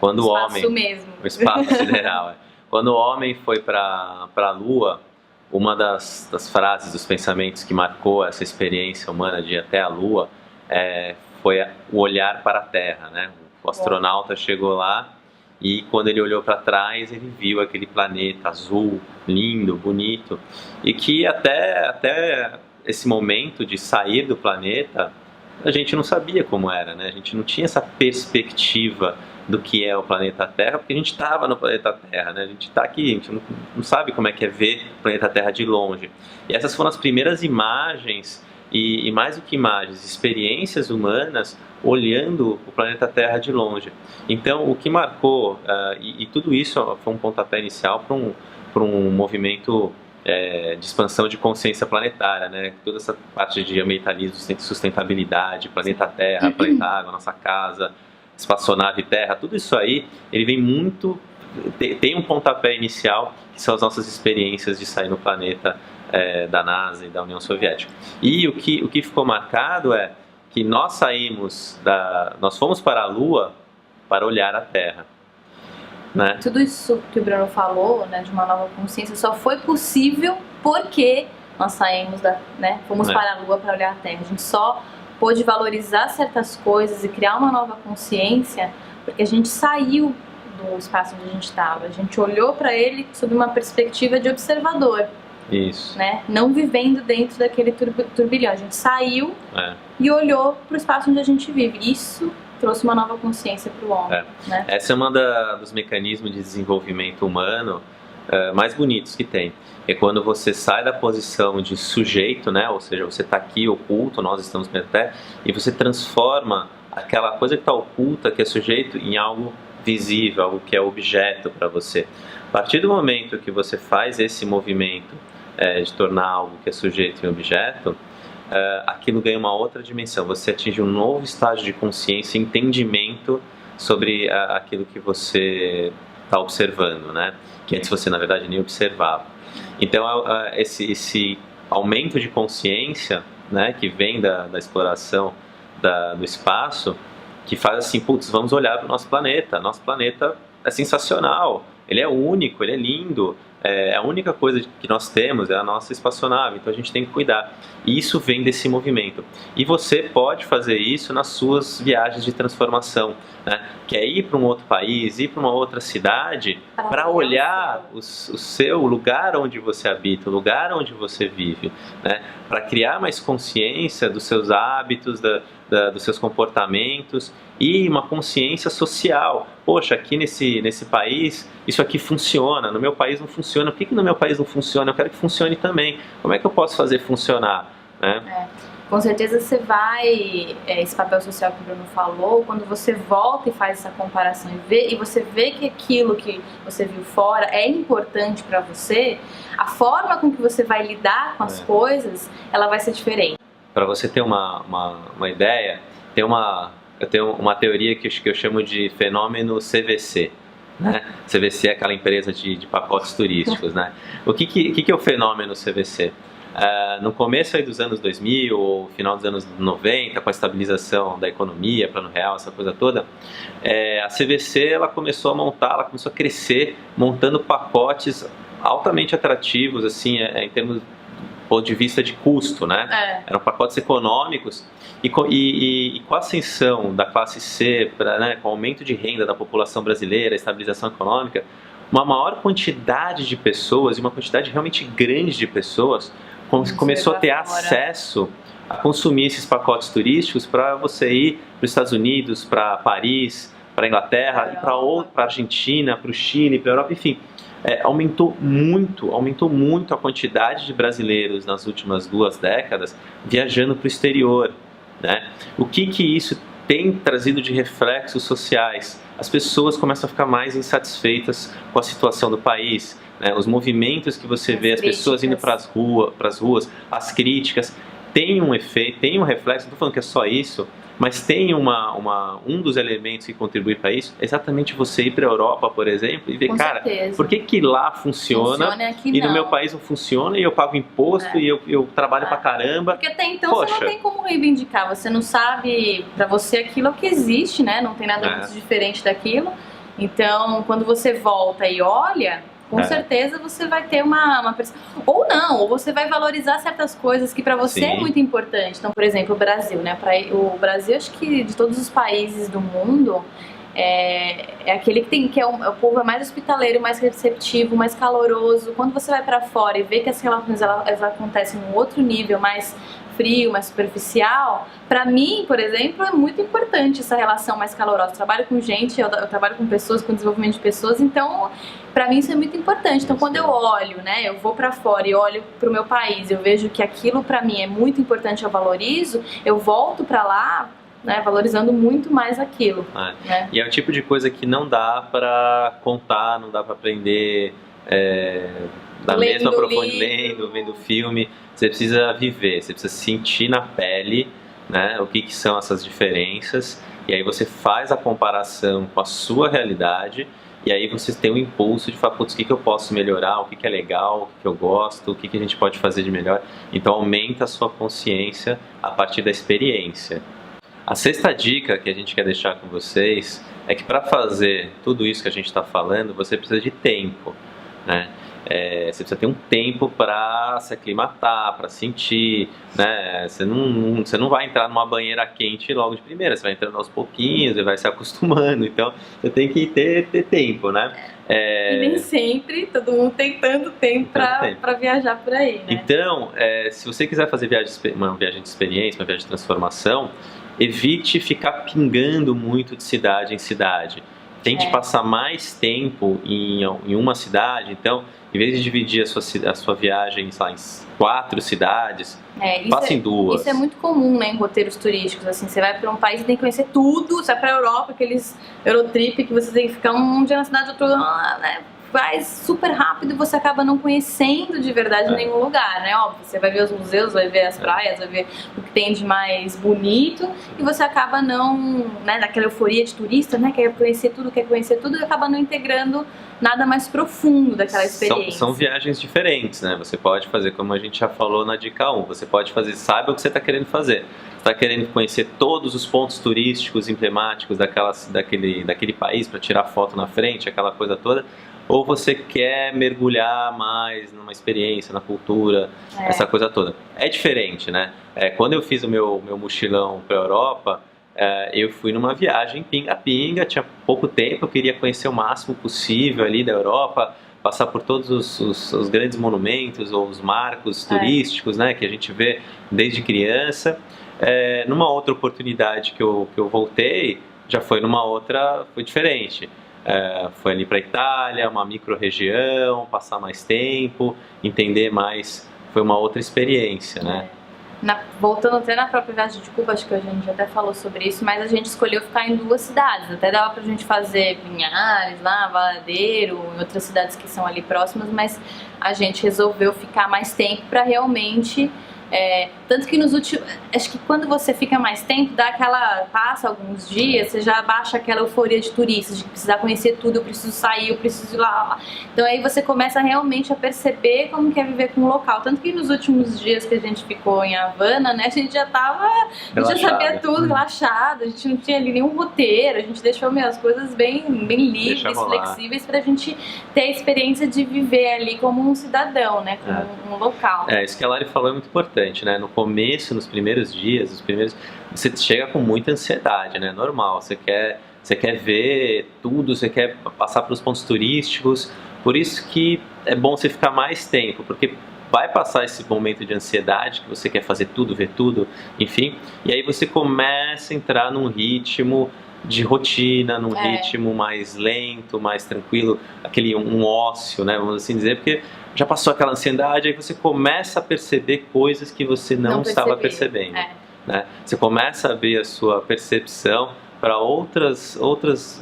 Quando o espaço sideral. Quando o homem foi para a Lua, uma das frases, dos pensamentos que marcou essa experiência humana de ir até a Lua foi o olhar para a Terra, né? O astronauta chegou lá e quando ele olhou para trás ele viu aquele planeta azul, lindo, bonito, e que até esse momento de sair do planeta a gente não sabia como era, né? A gente não tinha essa perspectiva do que é o planeta Terra, porque a gente estava no planeta Terra, né? A gente está aqui, a gente não sabe como é que é ver o planeta Terra de longe. E essas foram as primeiras imagens, e mais do que imagens, experiências humanas olhando o planeta Terra de longe. Então, o que marcou, e tudo isso foi um pontapé inicial para um movimento de expansão de consciência planetária, né? Toda essa parte de ambientalismo, sustentabilidade, planeta Terra, planeta Água, nossa casa, espaçonave Terra, tudo isso aí, ele vem muito, tem um pontapé inicial, que são as nossas experiências de sair no planeta da NASA e da União Soviética. E o que ficou marcado é que nós fomos para a Lua para olhar a Terra. Né? Tudo isso que o Bruno falou, né, de uma nova consciência, só foi possível porque nós saímos fomos para a Lua para olhar a Terra. A gente só pôde valorizar certas coisas e criar uma nova consciência porque a gente saiu do espaço onde a gente estava. A gente olhou para ele sob uma perspectiva de observador. Isso. Né? Não vivendo dentro daquele turbilhão. A gente saiu e olhou para o espaço onde a gente vive. Isso trouxe uma nova consciência para o homem. Né? Esse é um dos mecanismos de desenvolvimento humano mais bonitos que tem. É quando você sai da posição de sujeito, né? Ou seja, você está aqui oculto, nós estamos na Terra, e você transforma aquela coisa que está oculta, que é sujeito, em algo visível, algo que é objeto para você. A partir do momento que você faz esse movimento de tornar algo que é sujeito em objeto, aquilo ganha uma outra dimensão. Você atinge um novo estágio de consciência e entendimento sobre aquilo que você está observando, né? Que antes você, na verdade, nem observava. Então, esse aumento de consciência, né, que vem da exploração do espaço, que faz assim, putz, vamos olhar para o nosso planeta. Nosso planeta é sensacional, ele é único, ele é lindo. a única coisa que nós temos é a nossa espaçonave, então a gente tem que cuidar. E isso vem desse movimento. E você pode fazer isso nas suas viagens de transformação, né? Que é ir para um outro país, ir para uma outra cidade, para olhar o seu lugar onde você habita, o lugar onde você vive, né? Para criar mais consciência dos seus hábitos, dos seus comportamentos e uma consciência social. Poxa, aqui nesse país isso aqui funciona, no meu país não funciona. Por que no meu país não funciona? Eu quero que funcione também. Como é que eu posso fazer funcionar? Né? Com certeza você vai, esse papel social que o Bruno falou, quando você volta e faz essa comparação e você vê que aquilo que você viu fora é importante para você, a forma com que você vai lidar com as coisas, ela vai ser diferente. Para você ter uma ideia, eu tenho uma teoria que eu chamo de fenômeno CVC. Né? CVC é aquela empresa de pacotes turísticos. Né? O que é o fenômeno CVC? No começo aí dos anos 2000, ou final dos anos 90, com a estabilização da economia, plano real, essa coisa toda, a CVC ela começou a crescer, montando pacotes altamente atrativos, assim, em termos do ponto de vista de custo, né? Eram pacotes econômicos e com a ascensão da classe C, né, com o aumento de renda da população brasileira, a estabilização econômica, uma maior quantidade de pessoas, e uma quantidade realmente grande de pessoas, começou a ter acesso a consumir esses pacotes turísticos para você ir para os Estados Unidos, para Paris, para a Inglaterra, e para a Argentina, para o Chile, para a Europa, enfim. Aumentou muito a quantidade de brasileiros nas últimas 2 décadas viajando para o exterior. Né? O que isso tem trazido de reflexos sociais? As pessoas começam a ficar mais insatisfeitas com a situação do país. Né? Os movimentos que você vê, as pessoas indo para as ruas, as críticas, tem um efeito, tem um reflexo, não estou falando que é só isso, mas tem um dos elementos que contribui para isso, é exatamente você ir para a Europa, por exemplo, e ver, cara, por que lá funciona e no meu país não funciona, e eu pago imposto e eu trabalho pra caramba. Porque até então você não tem como reivindicar, você não sabe, para você aquilo é o que existe, né? Não tem nada muito diferente daquilo. Então, quando você volta e olha, com certeza você vai ter uma ou não, ou você vai valorizar certas coisas que para você é muito importante. Então, por exemplo, o Brasil, né? O Brasil, acho que de todos os países do mundo, é aquele que é o povo mais hospitaleiro, mais receptivo, mais caloroso. Quando você vai para fora e vê que as relações elas acontecem num outro nível, mais frio, mais superficial, para mim, por exemplo, é muito importante essa relação mais calorosa. Eu trabalho com gente, eu trabalho com pessoas, com desenvolvimento de pessoas, então para mim isso é muito importante. Então quando eu olho, né, eu vou para fora e olho para o meu país, eu vejo que aquilo para mim é muito importante, eu valorizo, eu volto para lá, né, valorizando muito mais aquilo. Né? E é o tipo de coisa que não dá para contar, não dá para aprender da mesma profundidade, vendo filme. Você precisa viver, você precisa sentir na pele, né, o que são essas diferenças, e aí você faz a comparação com a sua realidade, e aí você tem o impulso de falar, putz, o que eu posso melhorar, o que é legal, o que eu gosto, o que a gente pode fazer de melhor. Então aumenta a sua consciência a partir da experiência. A 6ª dica que a gente quer deixar com vocês é que para fazer tudo isso que a gente está falando, você precisa de tempo, né? Você precisa ter um tempo para se aclimatar, para sentir, né? Você não vai entrar numa banheira quente logo de primeira, você vai entrando aos pouquinhos e vai se acostumando, então você tem que ter tempo, né? E nem sempre todo mundo tem tanto tempo para viajar por aí, né? Então, se você quiser fazer uma viagem de experiência, uma viagem de transformação, evite ficar pingando muito de cidade em cidade. Tente passar mais tempo em uma cidade. Então, em vez de dividir a sua viagem, sei lá, em 4 cidades, faça em 2. Isso é muito comum, né, em roteiros turísticos. Assim, você vai para um país e tem que conhecer tudo. Você vai para a Europa, aqueles Eurotrip que você tem que ficar um dia na cidade, outro, né? Vai super rápido e você acaba não conhecendo de verdade nenhum lugar, né? Óbvio, você vai ver os museus, vai ver as praias, vai ver o que tem de mais bonito e você acaba não, né, naquela euforia de turista, né, quer conhecer tudo e acaba não integrando nada mais profundo daquela experiência. São viagens diferentes, né? Você pode fazer, como a gente já falou na dica 1, você pode fazer, saiba o que você está querendo fazer. Você está querendo conhecer todos os pontos turísticos emblemáticos daquele país para tirar foto na frente, aquela coisa toda. ou você quer mergulhar mais numa experiência, na cultura, essa coisa toda. É diferente, né? Quando eu fiz o meu mochilão para a Europa, eu fui numa viagem pinga-pinga, tinha pouco tempo, eu queria conhecer o máximo possível ali da Europa, passar por todos os grandes monumentos ou os marcos turísticos, né, que a gente vê desde criança. Numa outra oportunidade que eu voltei, já foi foi diferente. Foi ali para a Itália, uma micro-região, passar mais tempo, entender mais, foi uma outra experiência, né? Voltando até na própria viagem de Cuba, acho que a gente até falou sobre isso, mas a gente escolheu ficar em 2 cidades, até dava pra gente fazer Vinhares lá, Valadeiro, em outras cidades que são ali próximas, mas a gente resolveu ficar mais tempo pra realmente... tanto que nos últimos... Acho que quando você fica mais tempo, passa alguns dias, você já baixa aquela euforia de turista, de precisar conhecer tudo, eu preciso sair, eu preciso ir lá. Então aí você começa realmente a perceber como que é viver com o local. Tanto que nos últimos dias que a gente ficou em Havana, né, a gente já já sabia tudo, relaxado, a gente não tinha ali nenhum roteiro, a gente deixou as coisas bem livres, flexíveis, pra gente ter a experiência de viver ali como um cidadão, né, como um local. Isso que a Lari falou é muito importante, né? No começo, nos primeiros dias, você chega com muita ansiedade, né? Normal, você quer ver tudo, você quer passar pelos pontos turísticos, por isso que é bom você ficar mais tempo, porque vai passar esse momento de ansiedade, que você quer fazer tudo, ver tudo, enfim, e aí você começa a entrar num ritmo de rotina, num ritmo mais lento, mais tranquilo, um ócio, né, vamos assim dizer, porque já passou aquela ansiedade, aí você começa a perceber coisas que você não estava percebendo. Né? Você começa a abrir a sua percepção para outras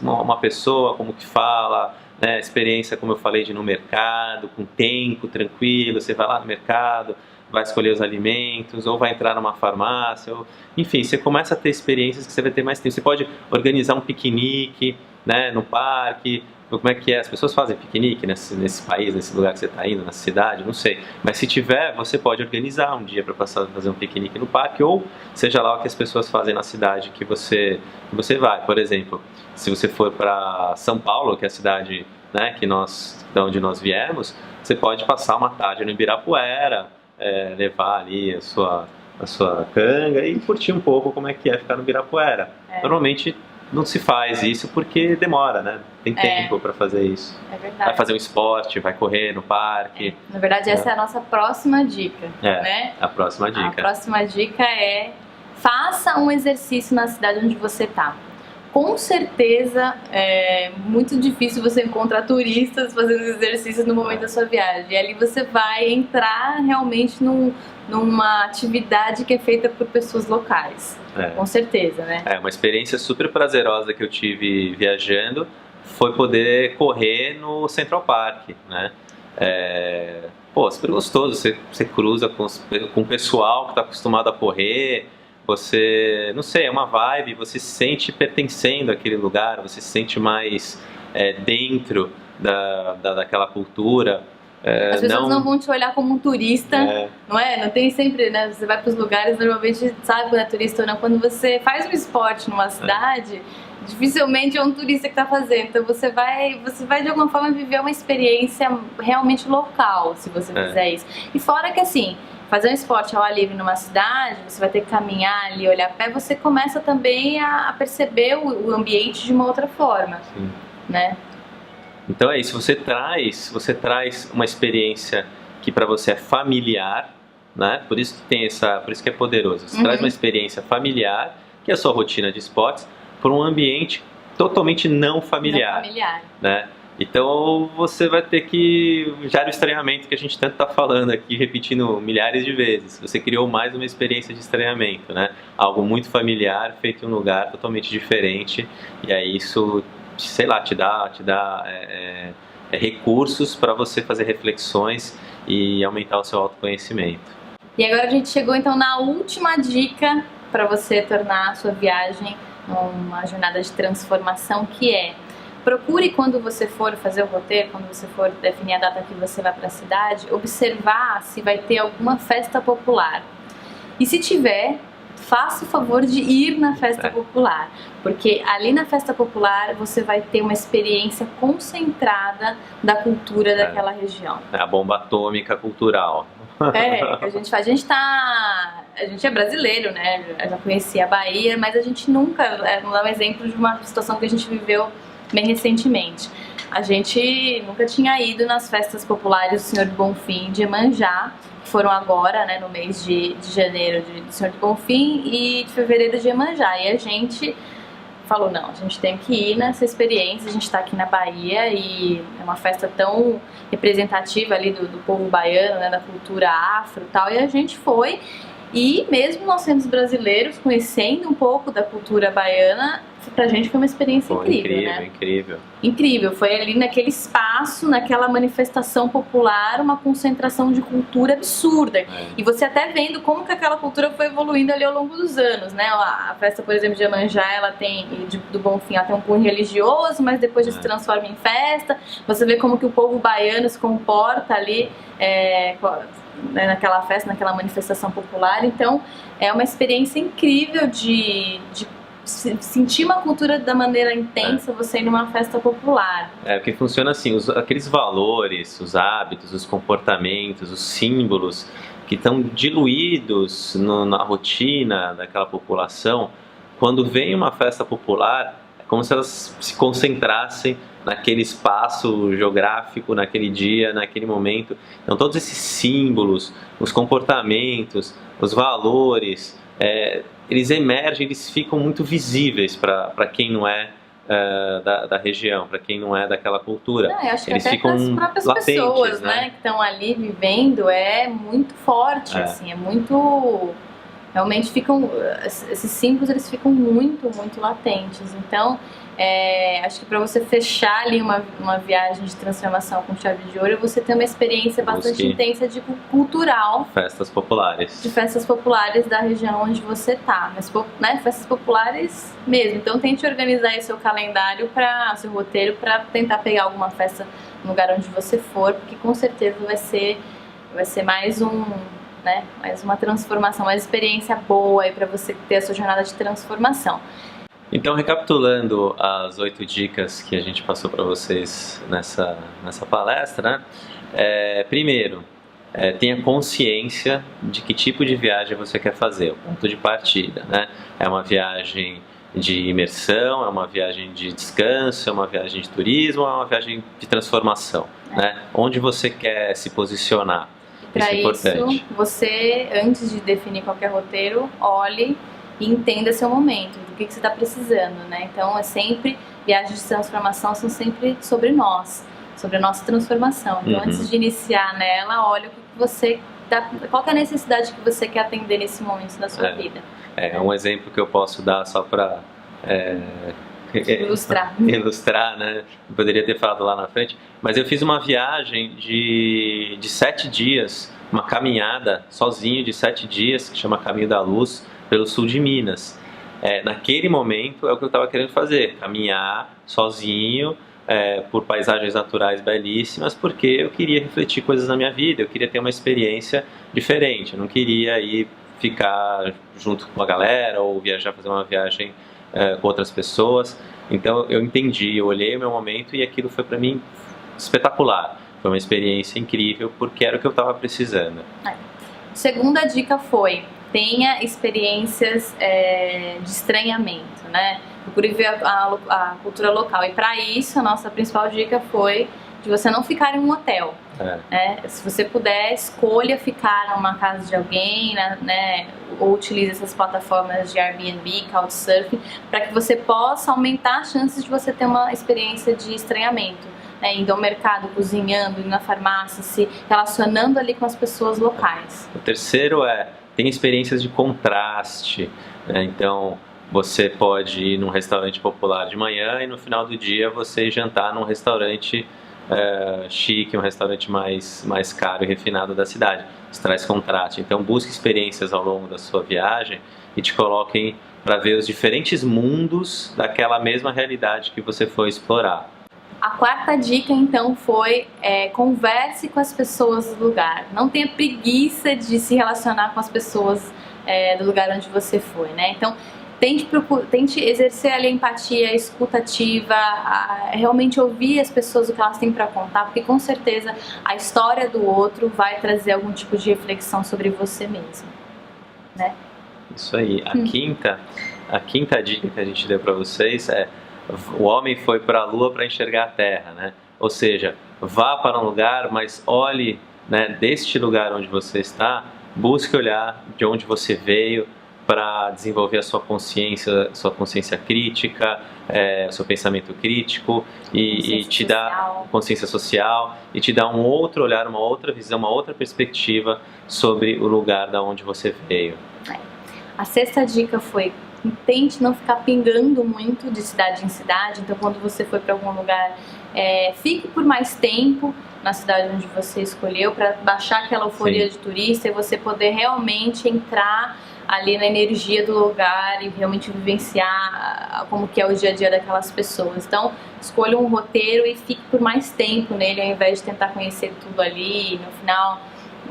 uma pessoa, como que fala, né, experiência, como eu falei, de ir no mercado, com tempo, tranquilo, você vai lá no mercado, vai escolher os alimentos, ou vai entrar numa farmácia, enfim, você começa a ter experiências que você vai ter mais tempo. Você pode organizar um piquenique, né, no parque. Como é que é? As pessoas fazem piquenique nesse país, nesse lugar que você está indo, nessa cidade? Não sei. Mas se tiver, você pode organizar um dia para fazer um piquenique no parque, ou seja lá o que as pessoas fazem na cidade que você vai. Por exemplo, se você for para São Paulo, que é a cidade, né, de onde nós viemos, você pode passar uma tarde no Ibirapuera, levar ali a sua canga e curtir um pouco como é que é ficar no Ibirapuera. Normalmente não se faz isso porque demora, né? Tem tempo para fazer isso. É verdade. Vai fazer um esporte, vai correr no parque. Na verdade, essa é a nossa próxima dica, né? A próxima dica. A próxima dica é: faça um exercício na cidade onde você está. Com certeza é muito difícil você encontrar turistas fazendo exercícios no momento da sua viagem. E ali você vai entrar realmente numa atividade que é feita por pessoas locais. Com certeza, né? Uma experiência super prazerosa que eu tive viajando foi poder correr no Central Park, né? Super gostoso. Você cruza com o pessoal que está acostumado a correr. Você, não sei, é uma vibe, você se sente pertencendo àquele lugar, você se sente mais dentro daquela cultura. As pessoas não vão te olhar como um turista, não é? Não tem sempre, né? Você vai para os lugares, normalmente sabe quando é turista ou não. Quando você faz um esporte numa cidade, dificilmente é um turista que está fazendo. Então você vai de alguma forma viver uma experiência realmente local, se você fizer isso. E fora que assim, fazer um esporte ao ar livre numa cidade, você vai ter que caminhar ali, olhar a pé, você começa também a perceber o ambiente de uma outra forma, né? Então é isso, você traz uma experiência que para você é familiar, né? Por isso que é poderoso. Você traz uma experiência familiar, que é a sua rotina de esportes, para um ambiente totalmente não familiar. Né? Então você vai ter que gera o estranhamento que a gente tanto está falando aqui, repetindo milhares de vezes. Você criou mais uma experiência de estranhamento, né? Algo muito familiar, feito em um lugar totalmente diferente, e aí isso, sei lá, te dá recursos para você fazer reflexões e aumentar o seu autoconhecimento. E agora a gente chegou então na última dica para você tornar a sua viagem uma jornada de transformação, que é: procure, quando você for fazer o roteiro, quando você for definir a data que você vai para a cidade, observar se vai ter alguma festa popular. E se tiver, faça o favor de ir na festa popular, porque ali na festa popular você vai ter uma experiência concentrada da cultura daquela região. É a bomba atômica cultural. Que a gente faz. A gente é brasileiro, né? Eu já conhecia a Bahia, mas a gente nunca, vou dar um exemplo de uma situação que a gente viveu bem recentemente. A gente nunca tinha ido nas festas populares do Senhor do Bonfim de Iemanjá, que foram agora, né, no mês de janeiro do Senhor do Bonfim e de fevereiro de Iemanjá. E a gente falou, não, a gente tem que ir nessa experiência, a gente está aqui na Bahia e é uma festa tão representativa ali do povo baiano, né, da cultura afro e tal, e a gente foi. E mesmo nós sendo brasileiros, conhecendo um pouco da cultura baiana, pra gente foi uma experiência incrível, né? Incrível. Foi ali naquele espaço, naquela manifestação popular, uma concentração de cultura absurda. E você até vendo como que aquela cultura foi evoluindo ali ao longo dos anos, né? A festa, por exemplo, de Iemanjá, ela tem, do Bonfim, ela tem um cunho religioso, mas depois já se transforma em festa. Você vê como que o povo baiano se comporta ali, naquela festa, naquela manifestação popular. Então é uma experiência incrível de sentir uma cultura da maneira intensa, você ir numa festa popular. Porque funciona assim, aqueles valores, os hábitos, os comportamentos, os símbolos que estão diluídos na rotina daquela população, quando vem uma festa popular, é como se elas se concentrassem naquele espaço geográfico, naquele dia, naquele momento. Então todos esses símbolos, os comportamentos, os valores, eles emergem, eles ficam muito visíveis para quem não é da região, para quem não é daquela cultura. Eu acho que eles até ficam para as próprias latentes, pessoas, né, que estão ali vivendo, é muito forte, assim, é muito... Realmente ficam, esses símbolos, eles ficam muito, muito latentes. Então, acho que para você fechar ali uma viagem de transformação com chave de ouro, você tem uma experiência bastante intensa de cultural. Festas populares. De festas populares da região onde você tá. Mas, né, festas populares mesmo. Então, tente organizar aí seu calendário, seu roteiro, para tentar pegar alguma festa no lugar onde você for, porque com certeza vai ser mais mais uma transformação, mais experiência boa aí para você ter a sua jornada de transformação. Então, recapitulando as 8 dicas que a gente passou para vocês nessa palestra, né? Primeiro, tenha consciência de que tipo de viagem você quer fazer, o ponto de partida, né? É uma viagem de imersão, é uma viagem de descanso, é uma viagem de turismo, é uma viagem de transformação, né? Onde você quer se posicionar? Para isso, você, antes de definir qualquer roteiro, olhe e entenda seu momento, do que você está precisando, né? Então, viagens de transformação são sempre sobre nós, sobre a nossa transformação. Então, antes de iniciar nela, olhe o que você qual que é a necessidade que você quer atender nesse momento da sua vida. Um exemplo que eu posso dar só para ilustrar, né? Eu poderia ter falado lá na frente, mas eu fiz uma viagem de 7 dias, uma caminhada sozinho de 7 dias, que chama Caminho da Luz, pelo sul de Minas. Naquele momento é o que eu estava querendo fazer, caminhar sozinho por paisagens naturais belíssimas, porque eu queria refletir coisas na minha vida, eu queria ter uma experiência diferente, eu não queria ficar junto com a galera ou fazer uma viagem com outras pessoas. Então eu entendi, eu olhei o meu momento e aquilo foi para mim espetacular. Foi uma experiência incrível porque era o que eu estava precisando. Segunda dica foi: tenha experiências de estranhamento, né? Procure ver a cultura local. E para isso, a nossa principal dica foi de você não ficar em um hotel. Se você puder, escolha ficar numa casa de alguém, né? Ou utilize essas plataformas de Airbnb, Couchsurfing, para que você possa aumentar as chances de você ter uma experiência de estranhamento, né? Indo ao mercado, cozinhando, indo na farmácia, se relacionando ali com as pessoas locais. O terceiro tem experiências de contraste, né? Então você pode ir num restaurante popular de manhã e no final do dia você jantar num restaurante chique, um restaurante mais caro e refinado da cidade. Isso traz contraste. Então busque experiências ao longo da sua viagem e te coloquem para ver os diferentes mundos daquela mesma realidade que você foi explorar. A quarta dica, então, foi converse com as pessoas do lugar. Não tenha preguiça de se relacionar com as pessoas do lugar onde você foi, né? Então, tente exercer ali a empatia, a escuta ativa, realmente ouvir as pessoas, o que elas têm para contar, porque com certeza a história do outro vai trazer algum tipo de reflexão sobre você mesmo, né? Isso aí. A quinta dica que a gente deu para vocês é: o homem foi para a Lua para enxergar a Terra, né? Ou seja, vá para um lugar, mas olhe, né, deste lugar onde você está, busque olhar de onde você veio, para desenvolver a sua consciência crítica, seu pensamento crítico e te dá consciência social e te dá um outro olhar, uma outra visão, uma outra perspectiva sobre o lugar da onde você veio. A sexta dica foi: tente não ficar pingando muito de cidade em cidade. Então, quando você for para algum lugar, fique por mais tempo na cidade onde você escolheu, para baixar aquela euforia de turista e você poder realmente entrar ali na energia do lugar e realmente vivenciar como que é o dia a dia daquelas pessoas. Então, escolha um roteiro e fique por mais tempo nele, ao invés de tentar conhecer tudo ali e no final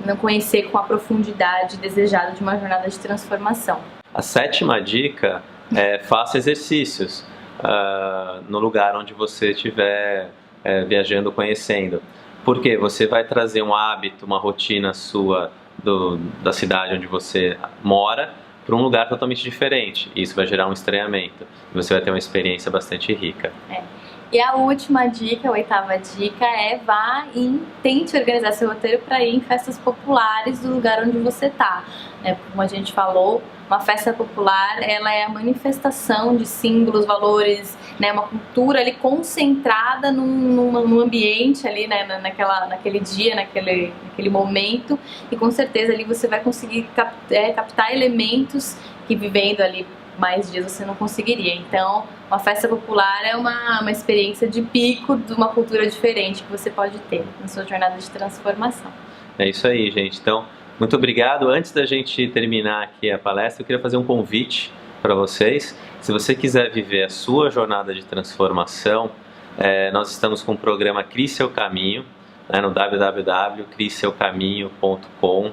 não conhecer com a profundidade desejada de uma jornada de transformação. A sétima dica é: faça exercícios no lugar onde você estiver viajando, conhecendo. Porque você vai trazer um hábito, uma rotina sua da cidade onde você mora para um lugar totalmente diferente. Isso vai gerar um estranhamento e você vai ter uma experiência bastante rica. E a última dica, a oitava dica, é: vá e tente organizar seu roteiro para ir em festas populares do lugar onde você está. Como a gente falou, uma festa popular, ela é a manifestação de símbolos, valores, né, uma cultura ali concentrada num ambiente ali, né, naquele dia, naquele momento, e com certeza ali você vai conseguir captar elementos que, vivendo ali mais dias, você não conseguiria. Então, uma festa popular é uma experiência de pico de uma cultura diferente que você pode ter na sua jornada de transformação. É isso aí, gente. Então, muito obrigado. Antes da gente terminar aqui a palestra, eu queria fazer um convite para vocês. Se você quiser viver a sua jornada de transformação, nós estamos com o programa Crie Seu Caminho, no www.crieseucaminho.com,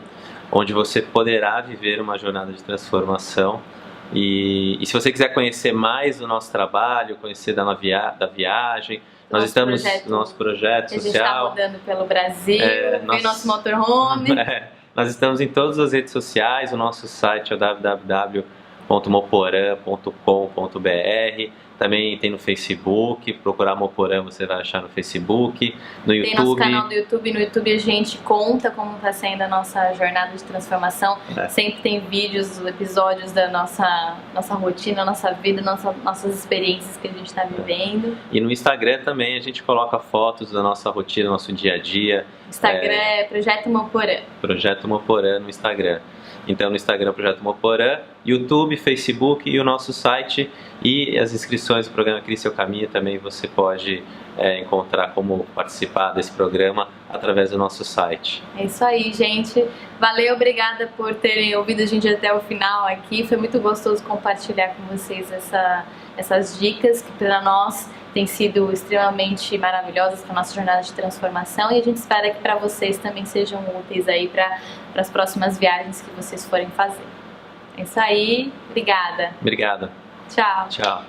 onde você poderá viver uma jornada de transformação. E se você quiser conhecer mais do nosso trabalho, conhecer da viagem, nós estamos no nosso projeto social. A gente está rodando pelo Brasil, nosso motorhome. Nós estamos em todas as redes sociais. O nosso site é www.moporã.com.br. Também tem no Facebook, procurar Moporã você vai achar no Facebook, no YouTube. Tem nosso canal do YouTube, no YouTube a gente conta como está sendo a nossa jornada de transformação. Sempre tem vídeos, episódios da nossa rotina, nossa vida, nossas experiências que a gente está vivendo. E no Instagram também a gente coloca fotos da nossa rotina, nosso dia a dia. Instagram é Projeto Moporã. Projeto Moporã no Instagram. Então, no Instagram, Projeto Moporã, YouTube, Facebook e o nosso site, e as inscrições do programa Crie Seu Caminho também você pode encontrar como participar desse programa através do nosso site. É isso aí, gente. Valeu, obrigada por terem ouvido a gente até o final aqui. Foi muito gostoso compartilhar com vocês essas dicas que para nós têm sido extremamente maravilhosas para a nossa jornada de transformação, e a gente espera que para vocês também sejam úteis aí para as próximas viagens que vocês forem fazer. É isso aí, obrigada. Obrigado. Tchau. Tchau.